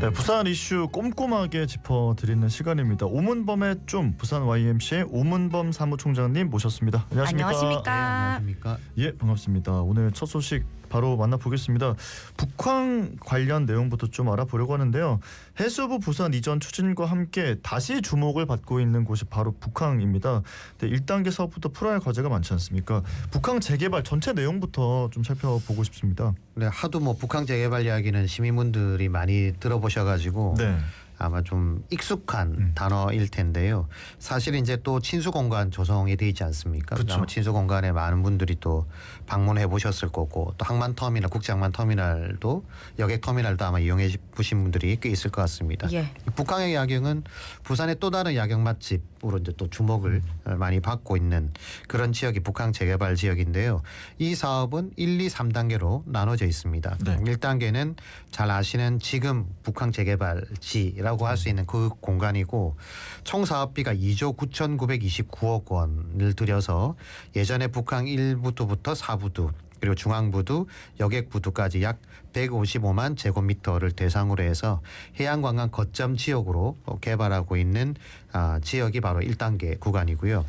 네, 부산 이슈 꼼꼼하게 짚어드리는 시간입니다. 오문범의 좀 부산 YMCA 오문범 사무총장님 모셨습니다. 안녕하십니까? 안녕하십니까? 안녕하십니까? 예, 반갑습니다. 오늘 첫 소식 바로 만나보겠습니다. 북항 관련 내용부터 좀 알아보려고 하는데요. 해수부 부산 이전 추진과 함께 다시 주목을 받고 있는 곳이 바로 북항입니다. 네, 1단계 사업부터 풀어야 할 과제가 많지 않습니까? 북항 재개발 전체 내용부터 좀 살펴보고 싶습니다. 네, 하도 뭐 북한 재개발 이야기는 시민분들이 많이 들어보셔가지고 네. 아마 좀 익숙한 단어일 텐데요. 사실 이제 또 친수공간 조성이 돼 있지 않습니까? 그렇죠. 아마 친수공간에 많은 분들이 또 방문해 보셨을 거고 또 항만터미널, 국제항만터미널도 여객터미널도 아마 이용해 보신 분들이 꽤 있을 것 같습니다. 예. 북항의 야경은 부산의 또 다른 야경 맛집으로 이제 또 주목을 많이 받고 있는 그런 지역이 북항 재개발 지역인데요. 이 사업은 1, 2, 3단계로 나눠져 있습니다. 네. 1단계는 잘 아시는 지금 북항 재개발지라고 할 수 있는 그 공간이고 총 사업비가 2조 9,929억 원을 들여서 예전에 북항 1부두부터 4부두 그리고 중앙부두, 여객부두까지 약 155만 제곱미터를 대상으로 해서 해양관광 거점 지역으로 개발하고 있는 지역이 바로 1단계 구간이고요.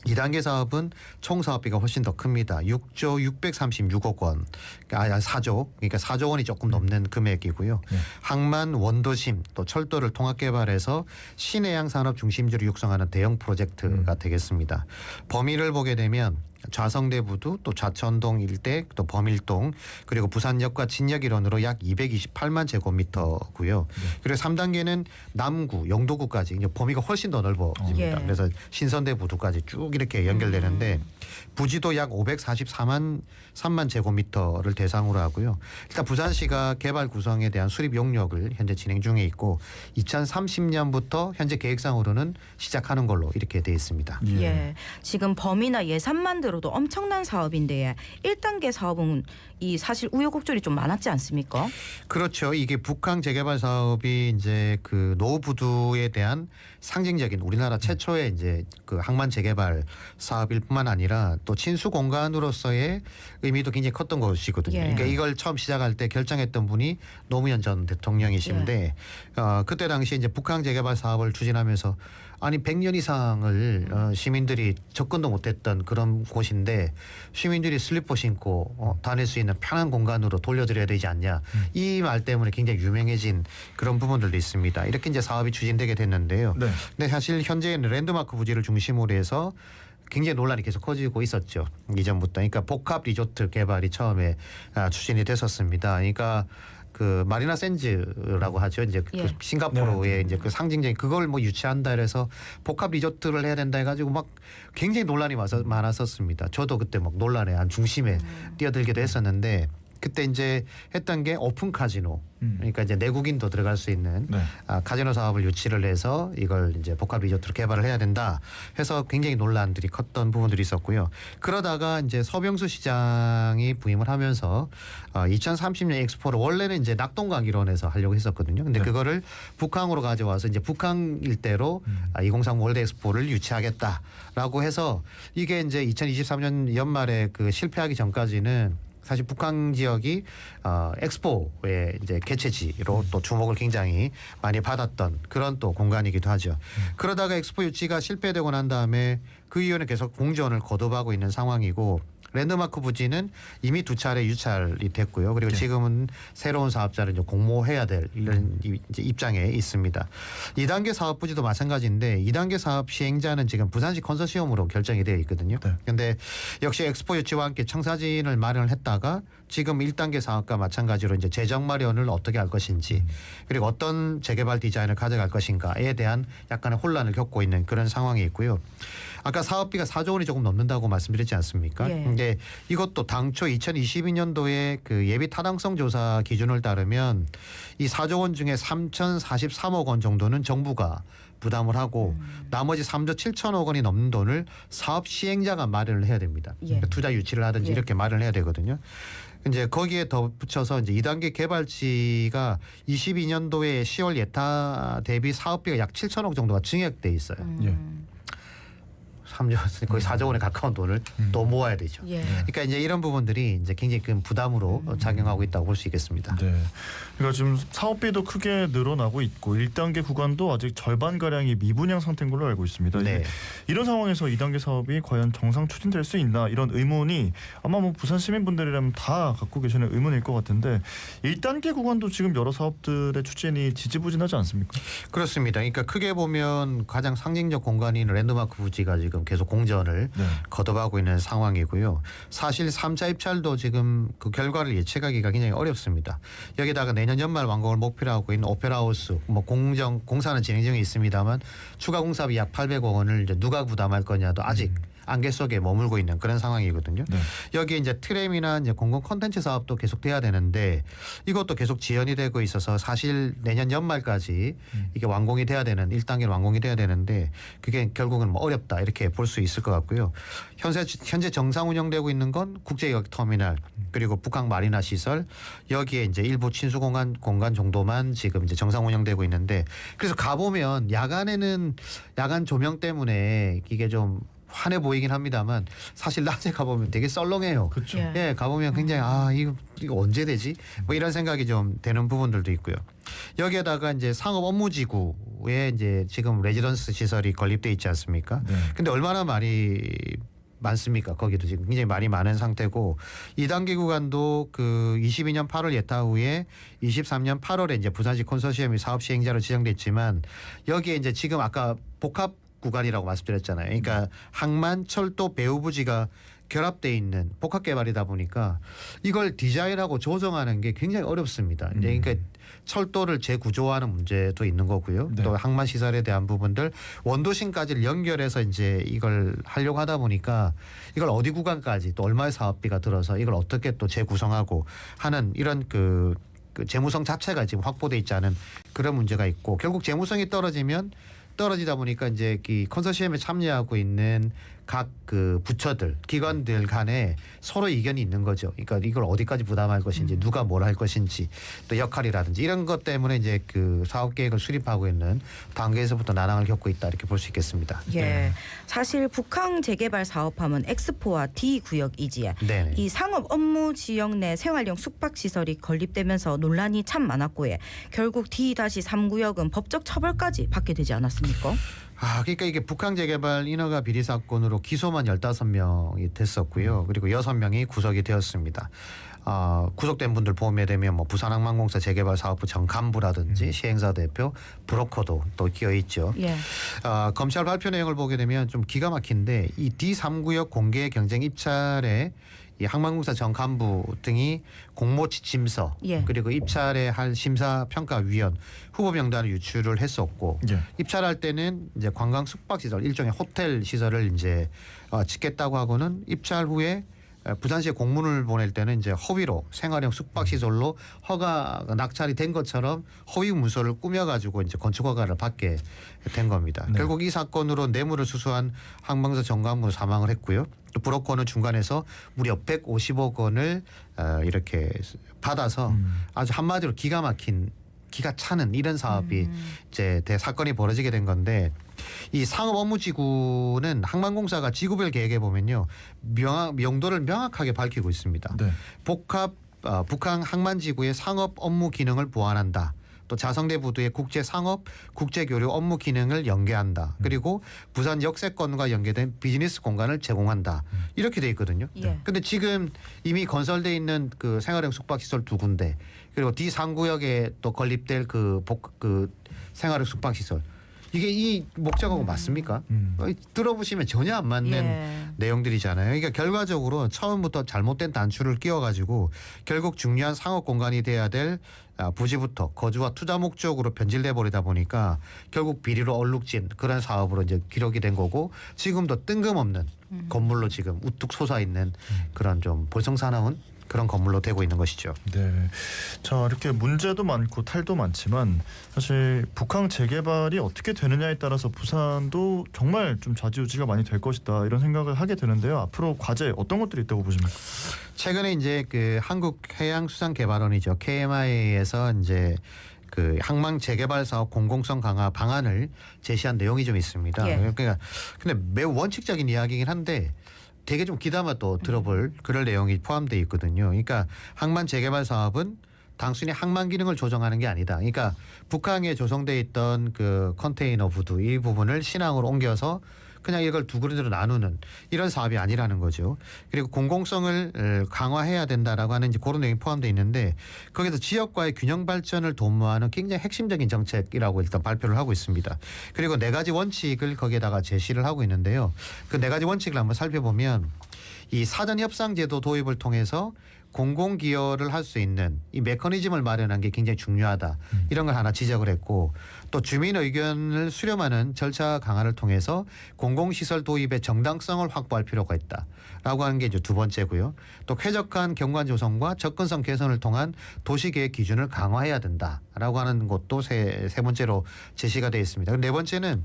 2단계 사업은 총 사업비가 훨씬 더 큽니다. 6조 636억 원, 4조, 그러니까 4조 원이 조금 넘는 금액이고요. 항만, 원도심, 또 철도를 통합 개발해서 신해양 산업 중심지로 육성하는 대형 프로젝트가 되겠습니다. 범위를 보게 되면 좌성대부두 또 좌천동 일대 또 범일동 그리고 부산역과 진역 일원으로 약 228만 제곱미터고요. 그리고 3단계는 남구, 영도구까지 이제 범위가 훨씬 더 넓어집니다. 예. 그래서 신선대부두까지 쭉 이렇게 연결되는데 부지도 약 544만 3만 제곱미터를 대상으로 하고요. 일단 부산시가 개발 구성에 대한 수립 용역을 현재 진행 중에 있고 2030년부터 현재 계획상으로는 시작하는 걸로 이렇게 돼 있습니다. 예. 지금 범위나 예산만 들어도 엄청난 사업인데 1단계 사업은 이 사실 우여곡절이 좀 많았지 않습니까? 그렇죠. 이게 북항 재개발 사업이 이제 그 노부두에 대한 상징적인 우리나라 최초의 이제 그 항만 재개발 사업일 뿐만 아니라 또 친수 공간으로서의 의미도 굉장히 컸던 것이거든요. 예. 그러니까 이걸 처음 시작할 때 결정했던 분이 노무현 전 대통령이신데 그때 당시에 이제 북항 재개발 사업을 추진하면서 아니 100년 이상을 시민들이 접근도 못했던 그런 곳인데 시민들이 슬리퍼 신고 다닐 수 있는 편한 공간으로 돌려드려야 되지 않냐. 이 말 때문에 굉장히 유명해진 그런 부분들도 있습니다. 이렇게 이제 사업이 추진되게 됐는데요. 네. 근데 사실 현재는 랜드마크 부지를 중심으로 해서 굉장히 논란이 계속 커지고 있었죠. 이전부터. 그러니까 복합 리조트 개발이 처음에 추진이 됐었습니다. 그러니까 그 마리나 샌즈라고 하죠. 이제 예. 그 싱가포르의 이제 그 상징적인 그걸 뭐 유치한다 해서 복합 리조트를 해야 된다 해가지고 막 굉장히 논란이 많았었습니다. 저도 그때 막 논란의 한 중심에 뛰어들기도 했었는데 그때 이제 했던 게 오픈 카지노. 그러니까 이제 내국인도 들어갈 수 있는 네. 카지노 사업을 유치를 해서 이걸 이제 복합 리조트로 개발을 해야 된다 해서 굉장히 논란들이 컸던 부분들이 있었고요. 그러다가 이제 서병수 시장이 부임을 하면서 2030년 엑스포를 원래는 이제 낙동강 일원에서 하려고 했었거든요. 근데 네. 그거를 북항으로 가져와서 이제 북항 일대로 2030 월드 엑스포를 유치하겠다라고 해서 이게 이제 2023년 연말에 그 실패하기 전까지는 사실 북한 지역이 엑스포의 이제 개최지로 또 주목을 굉장히 많이 받았던 그런 또 공간이기도 하죠. 그러다가 엑스포 유치가 실패되고 난 다음에 그 이후에는 계속 공전을 거듭하고 있는 상황이고 랜드마크 부지는 이미 2차례 유찰이 됐고요. 그리고 지금은 새로운 사업자를 이제 공모해야 될 이런 이제 입장에 있습니다. 2단계 사업 부지도 마찬가지인데 2단계 사업 시행자는 지금 부산시 컨소시엄으로 결정이 되어 있거든요. 그런데 역시 엑스포 유치와 함께 청사진을 마련을 했다가 지금 1단계 사업과 마찬가지로 이제 재정 마련을 어떻게 할 것인지 그리고 어떤 재개발 디자인을 가져갈 것인가에 대한 약간의 혼란을 겪고 있는 그런 상황이 있고요. 아까 사업비가 4조 원이 조금 넘는다고 말씀드렸지 않습니까? 예. 근데 이것도 당초 2022년도에 그 예비 타당성 조사 기준을 따르면 이 4조 원 중에 3,043억 원 정도는 정부가 부담을 하고 나머지 3조 7천억 원이 넘는 돈을 사업 시행자가 마련을 해야 됩니다. 예. 그러니까 투자 유치를 하든지 예. 이렇게 마련을 해야 되거든요. 이제 거기에 덧붙여서 이제 2단계 개발지가 22년도에 10월 예타 대비 사업비가 약 7천억 정도가 증액돼 있어요. 예. 3조 거의 4조 원에 가까운 돈을 또 모아야 되죠. 예. 그러니까 이제 이런 부분들이 이제 굉장히 큰 부담으로 작용하고 있다고 볼 수 있겠습니다. 네. 그러니까 지금 사업비도 크게 늘어나고 있고 1단계 구간도 아직 절반 가량이 미분양 상태인 걸로 알고 있습니다. 네. 이런 상황에서 2단계 사업이 과연 정상 추진될 수 있나 이런 의문이 아마 뭐 부산 시민분들이라면 다 갖고 계시는 의문일 것 같은데 1단계 구간도 지금 여러 사업들의 추진이 지지부진하지 않습니까? 그렇습니다. 그러니까 크게 보면 가장 상징적 공간인 랜드마크 부지가 지금 계속 공전을 네. 거듭하고 있는 상황이고요. 사실 3차 입찰도 지금 그 결과를 예측하기가 굉장히 어렵습니다. 여기다가 내년 연말 완공을 목표로 하고 있는 오페라하우스 뭐 공사는 진행 중에 있습니다만 추가 공사비 약 800억 원을 이제 누가 부담할 거냐도 아직 안개 속에 머물고 있는 그런 상황이거든요. 네. 여기에 이제 트램이나 이제 공공 콘텐츠 사업도 계속돼야 되는데 이것도 계속 지연이 되고 있어서 사실 내년 연말까지 이게 완공이 돼야 되는 1단계로 완공이 돼야 되는데 그게 결국은 뭐 어렵다 이렇게 볼 수 있을 것 같고요. 현재 정상 운영되고 있는 건 국제여객 터미널 그리고 북한 마리나 시설 여기에 이제 일부 친수 공간 정도만 지금 이제 정상 운영되고 있는데 그래서 가보면 야간에는 야간 조명 때문에 이게 좀 환해 보이긴 합니다만 사실 낮에 가보면 되게 썰렁해요. 그렇죠. 예. 예, 가보면 굉장히 이거 언제 되지? 뭐 이런 생각이 좀 되는 부분들도 있고요. 여기에다가 이제 상업 업무지구에 이제 지금 레지던스 시설이 건립돼 있지 않습니까? 네. 근데 얼마나 말이 많습니까? 거기도 지금 굉장히 말이 많은 상태고 2단계 구간도 그 22년 8월 예타 후에 23년 8월에 이제 부산시 컨소시엄이 사업 시행자로 지정됐지만 여기에 이제 지금 아까 복합 구간이라고 말씀드렸잖아요. 그러니까 항만, 철도, 배후 부지가 결합돼 있는 복합 개발이다 보니까 이걸 디자인하고 조정하는 게 굉장히 어렵습니다. 이제 그러니까 철도를 재구조하는 문제도 있는 거고요. 네. 또 항만 시설에 대한 부분들 원도심까지를 연결해서 이제 이걸 하려고 하다 보니까 이걸 어디 구간까지 또 얼마의 사업비가 들어서 이걸 어떻게 또 재구성하고 하는 이런 그 재무성 자체가 지금 확보돼 있지 않은 그런 문제가 있고 결국 재무성이 떨어지다 보니까 이제 이 컨소시엄에 참여하고 있는 각 그 부처들, 기관들 간에 서로 이견이 있는 거죠. 그러니까 이걸 어디까지 부담할 것인지, 누가 뭘 할 것인지, 또 역할이라든지 이런 것 때문에 이제 그 사업 계획을 수립하고 있는 단계에서부터 난항을 겪고 있다 이렇게 볼 수 있겠습니다. 예. 네. 사실 북항 재개발 사업하면 엑스포와 D 구역이지요. 네. 이 상업 업무 지역 내 생활용 숙박 시설이 건립되면서 논란이 참 많았고요. 결국 D-3구역은 법적 처벌까지 받게 되지 않았습니까? 그러니까 이게 북한 재개발 인허가 비리 사건으로 기소만 15명이 됐었고요. 그리고 6명이 구속이 되었습니다. 구속된 분들 보게 되면 뭐 부산항만공사 재개발 사업부 전 간부라든지 시행사 대표, 브로커도 또 끼어 있죠. 예. 검찰 발표 내용을 보게 되면 좀 기가 막힌데 이 D3구역 공개 경쟁 입찰에 이 항만공사 전 간부 등이 공모 지침서 예. 그리고 입찰에 할 심사평가위원 후보 명단을 유출을 했었고 예. 입찰할 때는 이제 관광 숙박시설 일종의 호텔 시설을 이제 짓겠다고 하고는 입찰 후에 부산시에 공문을 보낼 때는 이제 허위로 생활형 숙박시설로 허가가 낙찰이 된 것처럼 허위 문서를 꾸며가지고 이제 건축 허가를 받게 된 겁니다. 네. 결국 이 사건으로 뇌물을 수수한 항만공사 정간부 사망을 했고요. 또 브로커는 중간에서 무려 150억 원을 이렇게 받아서 아주 한마디로 기가 차는 이런 사업이 이제 사건이 벌어지게 된 건데 이 상업 업무지구는 항만공사가 지구별 계획에 보면요 명도를 명확하게 밝히고 있습니다. 네. 북한 항만지구의 상업 업무 기능을 보완한다. 또 자성대 부두의 국제 상업, 국제 교류 업무 기능을 연계한다. 그리고 부산 역세권과 연계된 비즈니스 공간을 제공한다. 이렇게 돼 있거든요. 예. 근데 지금 이미 건설돼 있는 그 생활형 숙박시설 2군데 그리고 D3구역에 또 건립될 그 생활형 숙박시설 이게 이 목적하고 맞습니까? 들어보시면 전혀 안 맞는 예. 내용들이잖아요. 그러니까 결과적으로 처음부터 잘못된 단추를 끼워가지고 결국 중요한 상업 공간이 돼야 될 부지부터 거주와 투자 목적으로 변질돼 버리다 보니까 결국 비리로 얼룩진 그런 사업으로 이제 기록이 된 거고 지금도 뜬금없는 건물로 지금 우뚝 솟아 있는 그런 좀 볼성사나운 그런 건물로 되고 있는 것이죠. 네. 자, 이렇게 문제도 많고 탈도 많지만 사실 북항 재개발이 어떻게 되느냐에 따라서 부산도 정말 좀 좌지우지가 많이 될 것이다 이런 생각을 하게 되는데요. 앞으로 과제 어떤 것들이 있다고 보십니까? 최근에 이제 그 한국해양수산개발원이죠. KMI에서 이제 그 항만 재개발 사업 공공성 강화 방안을 제시한 내용이 좀 있습니다. 예. 그러니까 근데 매우 원칙적인 이야기이긴 한데 되게 좀 귀담아 또 들어볼 그럴 내용이 포함되어 있거든요. 그러니까 항만 재개발 사업은 단순히 항만 기능을 조정하는 게 아니다. 그러니까 북항에 조성돼 있던 그 컨테이너 부두 이 부분을 신항으로 옮겨서 그냥 이걸 두 그릇으로 나누는 이런 사업이 아니라는 거죠. 그리고 공공성을 강화해야 된다라고 하는 이제 그런 내용이 포함되어 있는데 거기서 지역과의 균형 발전을 도모하는 굉장히 핵심적인 정책이라고 일단 발표를 하고 있습니다. 그리고 4가지 원칙을 거기에다가 제시를 하고 있는데요. 그 4가지 원칙을 한번 살펴보면 이 사전 협상 제도 도입을 통해서 공공 기여를 할 수 있는 이 메커니즘을 마련한 게 굉장히 중요하다. 이런 걸 하나 지적을 했고 또 주민 의견을 수렴하는 절차 강화를 통해서 공공시설 도입의 정당성을 확보할 필요가 있다라고 하는 게 이제 두 번째고요. 또 쾌적한 경관 조성과 접근성 개선을 통한 도시계획 기준을 강화해야 된다라고 하는 것도 세 번째로 제시가 되어 있습니다. 네 번째는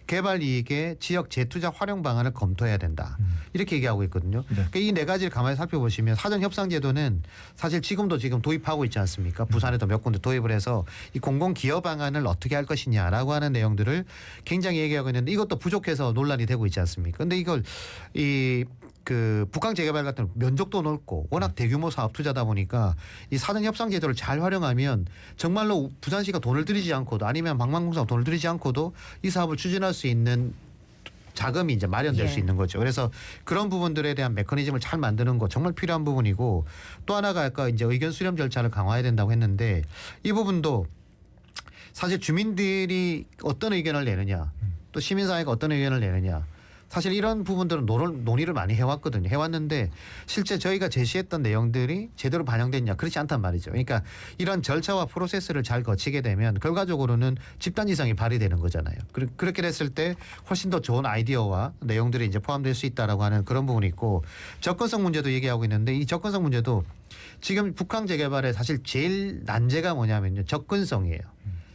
개발 이익의 지역 재투자 활용 방안을 검토해야 된다. 이렇게 얘기하고 있거든요. 네. 그러니까 이 4가지를 가만히 살펴보시면 사전 협상 제도는 사실 지금도 지금 도입하고 있지 않습니까? 부산에도 몇 군데 도입을 해서 이 공공 기여 방안을 어떻게 할 것이냐라고 하는 내용들을 굉장히 얘기하고 있는데 이것도 부족해서 논란이 되고 있지 않습니까? 근데 이걸 그 북한 재개발 같은 면적도 넓고 워낙 대규모 사업 투자다 보니까 이 사전 협상 제도를 잘 활용하면 정말로 부산시가 돈을 들이지 않고도 아니면 방방공사가 돈을 들이지 않고도 이 사업을 추진할 수 있는 자금이 이제 마련될 수 있는 거죠. 그래서 그런 부분들에 대한 메커니즘을 잘 만드는 거 정말 필요한 부분이고 또 하나가 아까 이제 의견 수렴 절차를 강화해야 된다고 했는데 이 부분도 사실 주민들이 어떤 의견을 내느냐 또 시민사회가 어떤 의견을 내느냐 사실 이런 부분들은 논의를 많이 해왔거든요. 해왔는데 실제 저희가 제시했던 내용들이 제대로 반영됐냐 그렇지 않단 말이죠. 그러니까 이런 절차와 프로세스를 잘 거치게 되면 결과적으로는 집단지성이 발휘되는 거잖아요. 그렇게 됐을 때 훨씬 더 좋은 아이디어와 내용들이 이제 포함될 수 있다라고 하는 그런 부분이 있고 접근성 문제도 얘기하고 있는데 이 접근성 문제도 지금 북한 재개발의 사실 제일 난제가 뭐냐면요. 접근성이에요.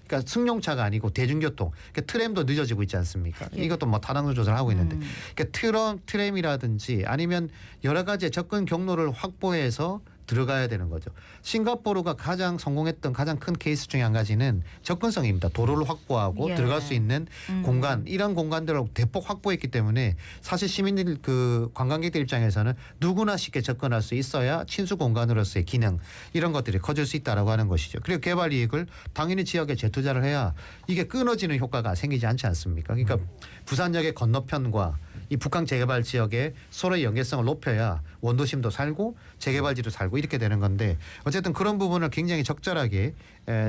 그러니까 승용차가 아니고 대중교통, 그러니까 트램도 늦어지고 있지 않습니까? 예. 이것도 뭐 타당도 조절을 하고 있는데, 그러니까 트램이라든지 아니면 여러 가지 접근 경로를 확보해서 들어가야 되는 거죠. 싱가포르가 가장 성공했던 가장 큰 케이스 중에 한 가지는 접근성입니다. 도로를 확보하고 예. 들어갈 수 있는 공간, 이런 공간들을 대폭 확보했기 때문에 사실 시민들 그 관광객들 입장에서는 누구나 쉽게 접근할 수 있어야 친수 공간으로서의 기능 이런 것들이 커질 수 있다라고 하는 것이죠. 그리고 개발 이익을 당연히 지역에 재투자를 해야 이게 끊어지는 효과가 생기지 않지 않습니까? 그러니까 부산역의 건너편과 이 북한 재개발 지역의 서로의 연계성을 높여야 원도심도 살고 재개발지도 살고 이렇게 되는 건데 어쨌든 그런 부분을 굉장히 적절하게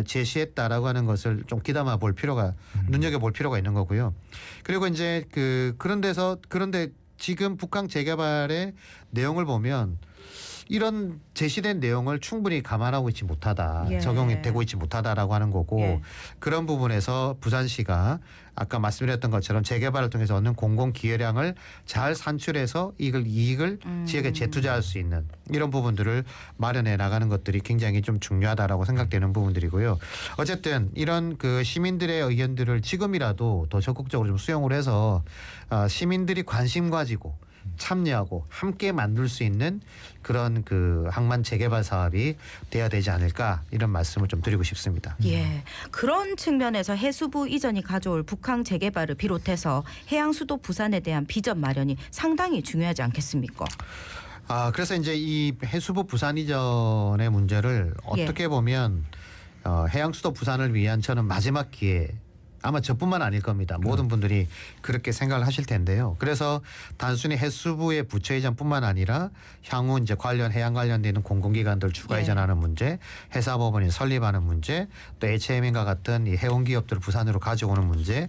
제시했다라고 하는 것을 좀 귀담아 볼 필요가 눈여겨볼 필요가 있는 거고요. 그리고 이제 그런데 지금 북한 재개발의 내용을 보면 이런 제시된 내용을 충분히 감안하고 있지 못하다. 예. 적용이 되고 있지 못하다라고 하는 거고 예. 그런 부분에서 부산시가 아까 말씀드렸던 것처럼 재개발을 통해서 얻는 공공 기여량을 잘 산출해서 이익을 지역에 재투자할 수 있는 이런 부분들을 마련해 나가는 것들이 굉장히 좀 중요하다라고 생각되는 부분들이고요. 어쨌든 이런 그 시민들의 의견들을 지금이라도 더 적극적으로 좀 수용을 해서 시민들이 관심 가지고 참여하고 함께 만들 수 있는 그런 그 항만 재개발 사업이 돼야 되지 않을까 이런 말씀을 좀 드리고 싶습니다. 예, 그런 측면에서 해수부 이전이 가져올 북항 재개발을 비롯해서 해양 수도 부산에 대한 비전 마련이 상당히 중요하지 않겠습니까? 그래서 이제 이 해수부 부산 이전의 문제를 어떻게 보면 해양 수도 부산을 위한 저는 마지막 기회. 아마 저뿐만 아닐 겁니다. 모든 분들이 그렇게 생각을 하실 텐데요. 그래서 단순히 해수부의 부처 이전뿐만 아니라 향후 이제 해양 관련되는 공공기관들 추가 이전하는 문제, 해사법원이 설립하는 문제, 또 HM인과 같은 이 해운 기업들을 부산으로 가져오는 문제,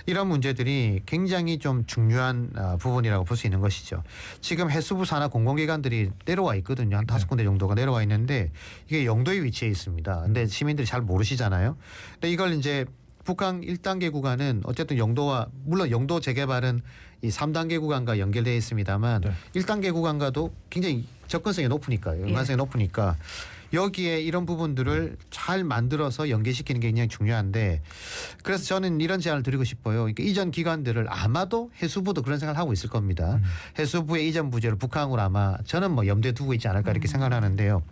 이런 문제들이 굉장히 좀 중요한 부분이라고 볼 수 있는 것이죠. 지금 해수부 산하 공공기관들이 내려와 있거든요. 한 5군데 정도가 내려와 있는데 이게 영도에 위치해 있습니다. 근데 시민들이 잘 모르시잖아요. 근데 이걸 이제 북한 1단계 구간은 어쨌든 물론 영도 재개발은 이 3단계 구간과 연결되어 있습니다만 1단계 구간과도 굉장히 접근성이 높으니까 연관성이 높으니까 여기에 이런 부분들을 잘 만들어서 연계시키는 게 굉장히 중요한데 그래서 저는 이런 제안을 드리고 싶어요. 그러니까 이전 기관들을 아마도 해수부도 그런 생각을 하고 있을 겁니다. 해수부의 이전 부재를 북한으로 아마 저는 뭐 염두에 두고 있지 않을까 이렇게 생각을 하는데요.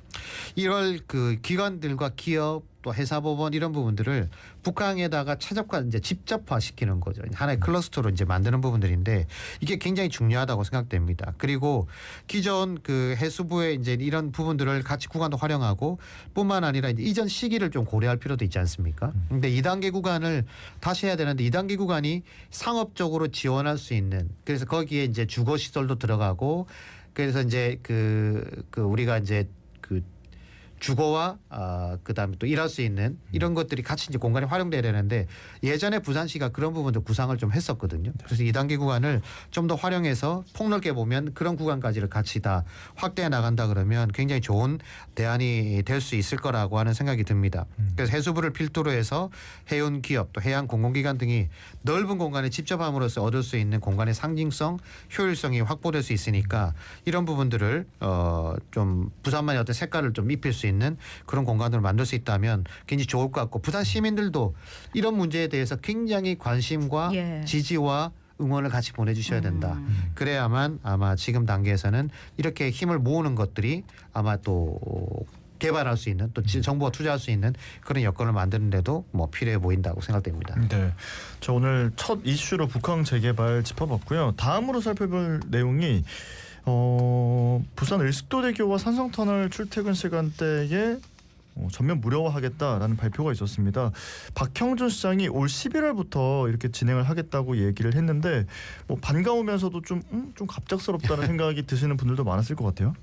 이럴 그 기관들과 기업 또 해사법원 이런 부분들을 북항에다가 최적화 이제 집접화시키는 거죠. 하나의 클러스터로 이제 만드는 부분들인데 이게 굉장히 중요하다고 생각됩니다. 그리고 기존 그 해수부의 이제 이런 부분들을 같이 구간도 활용하고 뿐만 아니라 이제 이전 시기를 좀 고려할 필요도 있지 않습니까? 근데 2단계 구간을 다시 해야 되는데 2단계 구간이 상업적으로 지원할 수 있는 그래서 거기에 이제 주거 시설도 들어가고 그래서 이제 그 우리가 이제 그 주거와 그다음에 또 일할 수 있는 이런 것들이 같이 이제 공간이 활용돼야 되는데 예전에 부산시가 그런 부분도 구상을 좀 했었거든요. 그래서 2단계 구간을 좀 더 활용해서 폭넓게 보면 그런 구간까지를 같이 다 확대해 나간다 그러면 굉장히 좋은 대안이 될 수 있을 거라고 하는 생각이 듭니다. 그래서 해수부를 필두로 해서 해운 기업 또 해양 공공기관 등이 넓은 공간에 집접함으로써 얻을 수 있는 공간의 상징성, 효율성이 확보될 수 있으니까 이런 부분들을 좀 부산만의 어떤 색깔을 좀 입힐 수 있는 그런 공간으로 만들 수 있다면 굉장히 좋을 것 같고 부산 시민들도 이런 문제에 대해서 굉장히 관심과 예. 지지와 응원을 같이 보내주셔야 된다. 그래야만 아마 지금 단계에서는 이렇게 힘을 모으는 것들이 아마 또 개발할 수 있는 또 정부가 투자할 수 있는 그런 여건을 만드는데도 뭐 필요해 보인다고 생각됩니다. 네, 저 오늘 첫 이슈로 북항 재개발 짚어봤고요. 다음으로 살펴볼 내용이 부산 을숙도대교와 산성터널 출퇴근 시간대에 전면 무료화하겠다라는 발표가 있었습니다. 박형준 시장이 올 11월부터 이렇게 진행을 하겠다고 얘기를 했는데 뭐 반가우면서도 좀 갑작스럽다는 생각이 드시는 분들도 많았을 것 같아요.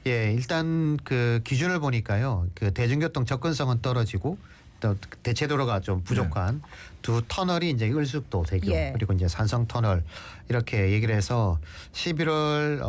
예, 일단 그 기준을 보니까요. 그 대중교통 접근성은 떨어지고 또 대체도로가 좀 부족한 두 터널이 이제 을숙도 대교 예. 그리고 이제 산성 터널 이렇게 얘기를 해서 11월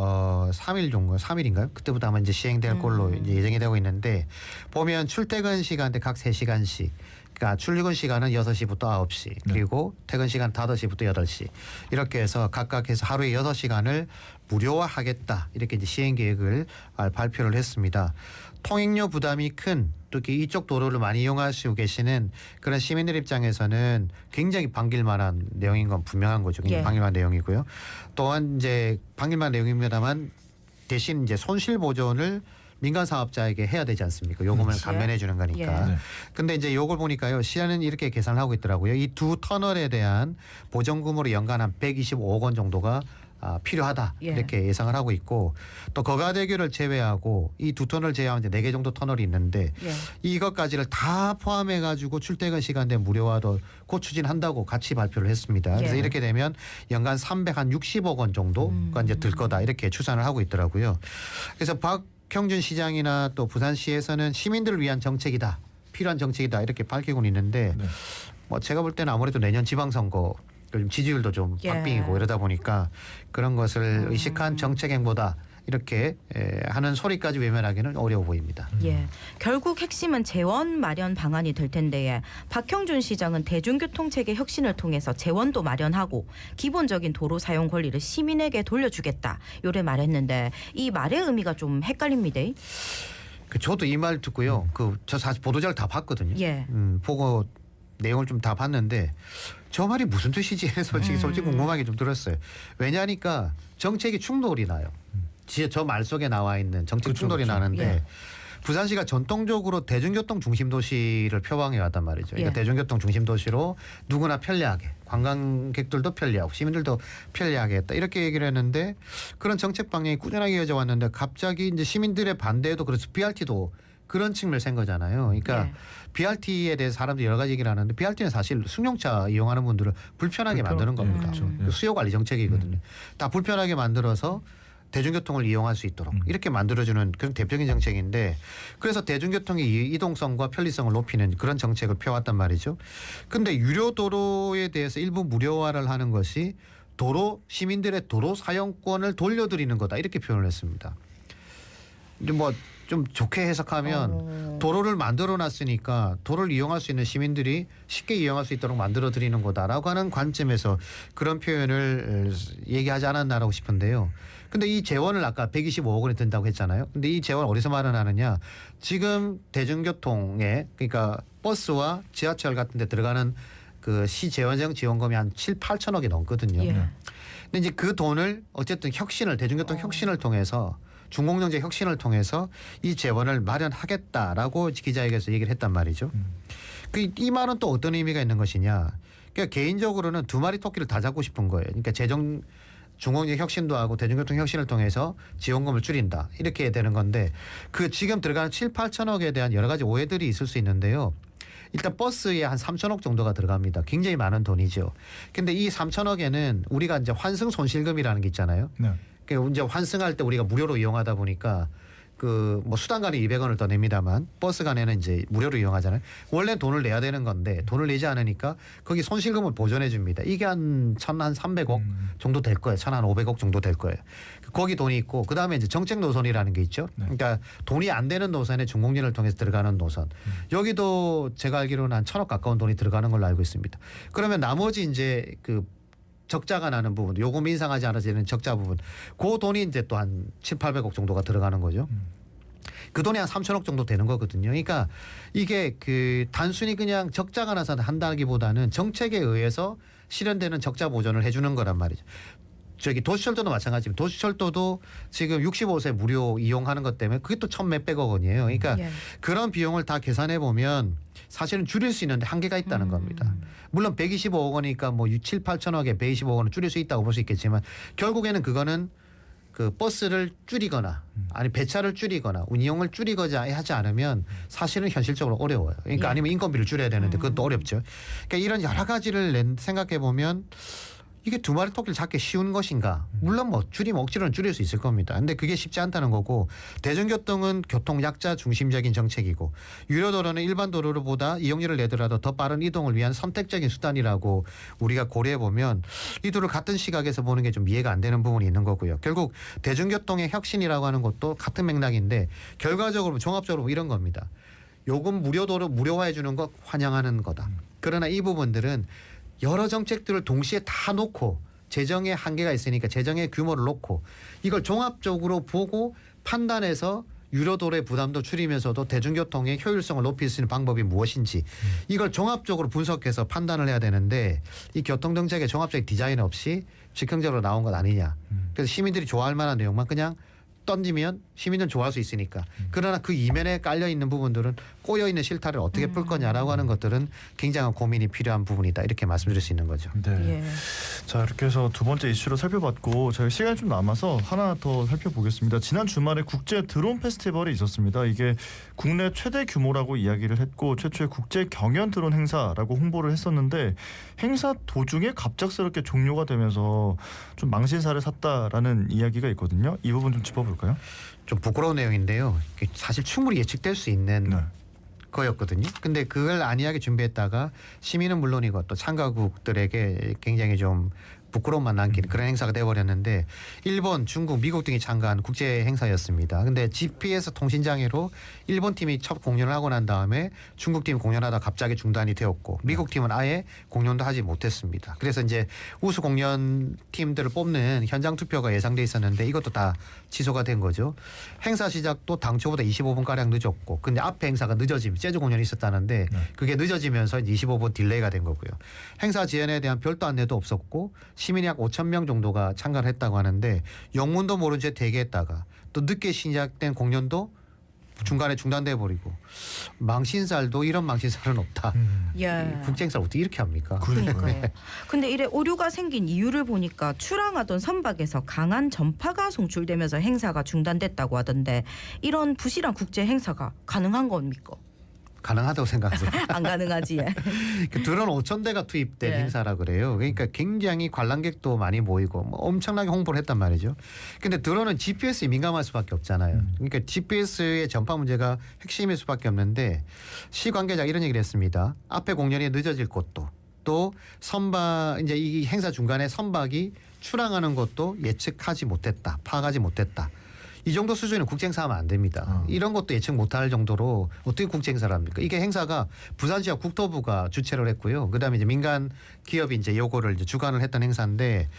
3일 정도 3일인가요? 그때부터 아마 이제 시행될 걸로 이제 예정이 되고 있는데 보면 출퇴근 시간대 각 3시간씩 그러니까 출퇴근 시간은 6시부터 9시 그리고 퇴근 시간 5시부터 8시 이렇게 해서 각각 해서 하루에 6시간을 무료화하겠다 이렇게 이제 시행 계획을 발표를 했습니다. 통행료 부담이 큰 특히 이쪽 도로를 많이 이용하시고 계시는 그런 시민들 입장에서는 굉장히 반길만한 내용인 건 분명한 거죠. 굉장히 예. 반길만한 내용이고요. 또한 이제 반길만한 내용입니다만 대신 이제 손실 보전을 민간 사업자에게 해야 되지 않습니까? 요금을 그렇지. 감면해 주는 거니까. 예. 네. 근데 이제 요걸 보니까요. 시안은 이렇게 계산을 하고 있더라고요. 이 두 터널에 대한 보전금으로 연간 한 125억 원 정도가 필요하다 예. 이렇게 예상을 하고 있고 또 거가대교를 제외하고 이 두 터널 제외하면 이제 4개 정도 터널이 있는데 예. 이것까지를 다 포함해 가지고 출퇴근 시간대 무료화도 곧 추진한다고 같이 발표를 했습니다. 그래서 예. 이렇게 되면 연간 360억 원 정도가 이제 들 거다 이렇게 추산을 하고 있더라고요. 그래서 박형준 시장이나 또 부산시에서는 시민들을 위한 정책이다. 필요한 정책이다 이렇게 밝히고는 있는데 네. 뭐 제가 볼 때는 아무래도 내년 지방선거 좀 지지율도 좀 예. 박빙이고 이러다 보니까 그런 것을 의식한 정책 행보다 이렇게 하는 소리까지 외면하기는 어려워 보입니다. 예. 결국 핵심은 재원 마련 방안이 될 텐데 박형준 시장은 대중교통 체계 혁신을 통해서 재원도 마련하고 기본적인 도로 사용 권리를 시민에게 돌려주겠다. 요래 말했는데 이 말의 의미가 좀 헷갈립니다. 저도 이 말 듣고요. 저 사실 보도자를 다 봤거든요. 예. 보고 내용을 좀 다 봤는데 저 말이 무슨 뜻이지 해서 솔직히 궁금하게 좀 들었어요. 왜냐하니까 정책이 충돌이 나요. 저 말 속에 나와 있는 정책 그렇죠, 충돌이 그렇죠. 나는데 예. 부산시가 전통적으로 대중교통 중심 도시를 표방해 왔단 말이죠. 그러니까 예. 대중교통 중심 도시로 누구나 편리하게 관광객들도 편리하고 시민들도 편리하게 했다 이렇게 얘기를 했는데 그런 정책 방향이 꾸준하게 이어져 왔는데 갑자기 이제 시민들의 반대에도 그래서 BRT도 그런 측면을 센 거잖아요. 그러니까 예. BRT에 대해서 사람들이 여러 가지 얘기를 하는데 BRT는 사실 승용차 이용하는 분들을 불편하게 만드는 겁니다. 그렇죠. 그 수요 관리 정책이거든요. 다 불편하게 만들어서 대중교통을 이용할 수 있도록 이렇게 만들어주는 그런 대표적인 정책인데 그래서 대중교통의 이동성과 편리성을 높이는 그런 정책을 펴왔단 말이죠. 근데 유료 도로에 대해서 일부 무료화를 하는 것이 시민들의 도로 사용권을 돌려드리는 거다 이렇게 표현을 했습니다. 뭐 좀 좋게 해석하면 도로를 만들어 놨으니까 도로를 이용할 수 있는 시민들이 쉽게 이용할 수 있도록 만들어 드리는 거다라고 하는 관점에서 그런 표현을 얘기하지 않았나라고 싶은데요. 근데 이 재원을 아까 125억 원이 든다고 했잖아요. 근데 이 재원 어디서 마련하느냐? 지금 대중교통에 그러니까 버스와 지하철 같은 데 들어가는 그 시 재원적 지원금이 한 7, 8천억이 넘거든요. 예. 근데 이제 그 돈을 어쨌든 대중교통 혁신을 통해서 중공정제 혁신을 통해서 이 재원을 마련하겠다라고 기자회견에서 얘기를 했단 말이죠. 이 말은 또 어떤 의미가 있는 것이냐. 그러니까 개인적으로는 두 마리 토끼를 다 잡고 싶은 거예요. 그러니까 중공정 혁신도 하고 대중교통 혁신을 통해서 지원금을 줄인다. 이렇게 되는 건데 그 지금 들어가는 7, 8천억에 대한 여러 가지 오해들이 있을 수 있는데요. 일단 버스에 한 3천억 정도가 들어갑니다. 굉장히 많은 돈이죠. 근데 이 3천억에는 우리가 이제 환승 손실금이라는 게 있잖아요. 네. 그러니까 이제 환승할 때 우리가 무료로 이용하다 보니까 그 뭐 수단 간에 200원을 더 냅니다만 버스 간에는 이제 무료로 이용하잖아요. 원래 돈을 내야 되는 건데 돈을 내지 않으니까 거기 손실금을 보전해 줍니다. 이게 한 300억 정도 될 거예요. 1,500억 정도 될 거예요. 거기 돈이 있고 그다음에 이제 정책 노선이라는 게 있죠. 그러니까 돈이 안 되는 노선에 중공진을 통해서 들어가는 노선. 여기도 제가 알기로는 한 1,000억 가까운 돈이 들어가는 걸로 알고 있습니다. 그러면 나머지 이제 그 적자가 나는 부분, 요금 인상하지 않아서 되는 적자 부분, 그 돈이 이제 또 한 7, 800억 정도가 들어가는 거죠. 그 돈이 한 3천억 정도 되는 거거든요. 그러니까 이게 그 단순히 그냥 적자가 나서 한다기보다는 정책에 의해서 실현되는 적자 보전을 해주는 거란 말이죠. 저기 도시철도도 마찬가지입니다. 도시철도도 지금 65세 무료 이용하는 것 때문에 그게 또 1,몇백억 원이에요. 그러니까 그런 비용을 다 계산해 보면 사실은 줄일 수 있는데 한계가 있다는 겁니다. 물론 125억 원이니까 뭐 7, 8천억에 125억 원을 줄일 수 있다고 볼 수 있겠지만 결국에는 그거는 그 버스를 줄이거나 아니 배차를 줄이거나 운영을 줄이거나 하지 않으면 사실은 현실적으로 어려워요. 그러니까 아니면 인건비를 줄여야 되는데 그것도 어렵죠. 그러니까 이런 여러 가지를 생각해 보면 이게 두 마리 토끼를 잡기 쉬운 것인가? 물론 뭐 줄이면 억지로는 줄일 수 있을 겁니다. 근데 그게 쉽지 않다는 거고 대중교통은 교통 약자 중심적인 정책이고 유료도로는 일반 도로보다 이용료를 내더라도 더 빠른 이동을 위한 선택적인 수단이라고 우리가 고려해 보면 이 둘을 같은 시각에서 보는 게 좀 이해가 안 되는 부분이 있는 거고요. 결국 대중교통의 혁신이라고 하는 것도 같은 맥락인데 결과적으로 종합적으로 이런 겁니다. 요금 무료도로 무료화해 주는 거 환영하는 거다. 그러나 이 부분들은 여러 정책들을 동시에 다 놓고 재정의 한계가 있으니까 재정의 규모를 놓고 이걸 종합적으로 보고 판단해서 유료도로의 부담도 줄이면서도 대중교통의 효율성을 높일 수 있는 방법이 무엇인지 이걸 종합적으로 분석해서 판단을 해야 되는데 이 교통정책의 종합적인 디자인 없이 즉흥적으로 나온 것 아니냐. 그래서 시민들이 좋아할 만한 내용만 그냥 던지면 시민은 좋아할 수 있으니까. 그러나 그 이면에 깔려 있는 부분들은 꼬여 있는 실타를 어떻게 풀 거냐라고 하는 것들은 굉장한 고민이 필요한 부분이다. 이렇게 말씀드릴 수 있는 거죠. 네. 예. 자, 이렇게 해서 두 번째 이슈로 살펴봤고 저희 시간이 좀 남아서 하나 더 살펴보겠습니다. 지난 주말에 국제 드론 페스티벌이 있었습니다. 이게 국내 최대 규모라고 이야기를 했고 최초의 국제 경연 드론 행사라고 홍보를 했었는데 행사 도중에 갑작스럽게 종료가 되면서 좀 망신살을 샀다라는 이야기가 있거든요. 이 부분 좀 짚어볼까요? 좀 부끄러운 내용인데요. 사실 충분히 예측될 수 있는 네. 거였거든요. 근데 그걸 안이하게 준비했다가 시민은 물론이고 또 참가국들에게 굉장히 좀 부끄러움만 남기는 그런 행사가 돼버렸는데 일본, 중국, 미국 등이 참가한 국제 행사였습니다. 근데 GPS 통신장애로 일본 팀이 첫 공연을 하고 난 다음에 중국 팀 공연하다 갑자기 중단이 되었고 미국 팀은 아예 공연도 하지 못했습니다. 그래서 이제 우수 공연 팀들을 뽑는 현장 투표가 예상돼 있었는데 이것도 다 취소가 된 거죠. 행사 시작도 당초보다 25분 가량 늦었고 근데 앞에 행사가 늦어지면 재즈 공연이 있었다는데 그게 늦어지면서 이제 25분 딜레이가 된 거고요. 행사 지연에 대한 별도 안내도 없었고 시민이 약 5천 명 정도가 참가를 했다고 하는데 영문도 모른 채 대기했다가 또 늦게 시작된 공연도 중간에 중단돼 버리고 망신살도 이런 망신살은 없다. 예. 국제행사를 어떻게 이렇게 합니까? 그러니까요. 근데 이래 오류가 생긴 이유를 보니까 출항하던 선박에서 강한 전파가 송출되면서 행사가 중단됐다고 하던데 이런 부실한 국제 행사가 가능한 겁니까? 가능하다고 생각하세요? 안 가능하지. 예. 드론 5천 대가 투입된 네. 행사라 그래요. 그러니까 굉장히 관람객도 많이 모이고 뭐 엄청나게 홍보를 했단 말이죠. 근데 드론은 GPS에 민감할 수밖에 없잖아요. 그러니까 GPS의 전파 문제가 핵심일 수밖에 없는데 시 관계자가 이런 얘기를 했습니다. 앞에 공연이 늦어질 것도 또 선박 이제 이 행사 중간에 선박이 출항하는 것도 예측하지 못했다. 파악하지 못했다. 이 정도 수준의 국제행사 하면 안 됩니다. 이런 것도 예측 못할 정도로 어떻게 국제행사를 합니까? 이게 행사가 부산시와 국토부가 주최를 했고요. 그다음에 이제 민간 기업이 이제 요거를 이제 주관을 했던 행사인데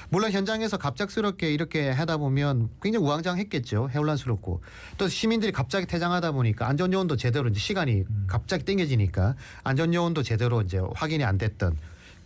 물론 현장에서 갑작스럽게 이렇게 하다 보면 굉장히 우왕좌왕했겠죠. 해혼란스럽고 또 시민들이 갑자기 퇴장하다 보니까 안전요원도 제대로 이제 시간이 갑자기 땡겨지니까 안전요원도 제대로 이제 확인이 안 됐던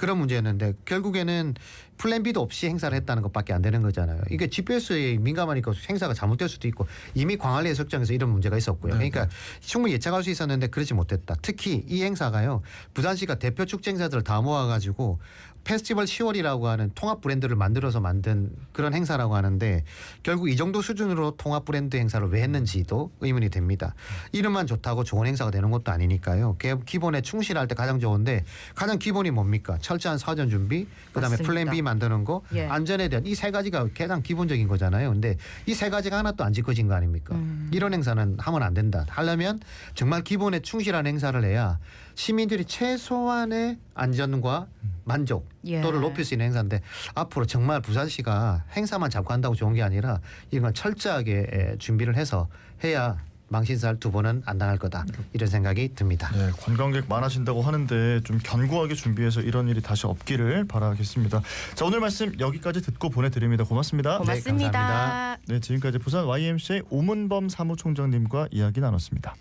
그런 문제였는데 결국에는 플랜 B도 없이 행사를 했다는 것밖에 안 되는 거잖아요. 이게 GPS에 민감하니까 행사가 잘못될 수도 있고 이미 광안리 해수욕장에서 이런 문제가 있었고요. 그러니까 충분히 예측할 수 있었는데 그러지 못했다. 특히 이 행사가요. 부산시가 대표 축제 행사들을 다 모아가지고 페스티벌 10월이라고 하는 통합 브랜드를 만들어서 만든 그런 행사라고 하는데 결국 이 정도 수준으로 통합 브랜드 행사를 왜 했는지도 의문이 됩니다. 이름만 좋다고 좋은 행사가 되는 것도 아니니까요. 기본에 충실할 때 가장 좋은데 가장 기본이 뭡니까? 철저한 사전 준비, 그다음에 맞습니다. 플랜 B 만드는 거, 예. 안전에 대한 이 세 가지가 가장 기본적인 거잖아요. 근데 이 세 가지가 하나도 안 지켜진 거 아닙니까? 이런 행사는 하면 안 된다. 하려면 정말 기본에 충실한 행사를 해야 시민들이 최소한의 안전과 만족도를 예. 높일 수 있는 행사인데 앞으로 정말 부산시가 행사만 자꾸 한다고 좋은 게 아니라 이런 걸 철저하게 준비를 해서 해야 망신살 두 번은 안 당할 거다. 이런 생각이 듭니다. 네, 관광객 많아진다고 하는데 좀 견고하게 준비해서 이런 일이 다시 없기를 바라겠습니다. 자, 오늘 말씀 여기까지 듣고 보내드립니다. 고맙습니다. 고맙습니다. 감사합니다. 네, 지금까지 부산 YMCA 오문범 사무총장님과 이야기 나눴습니다.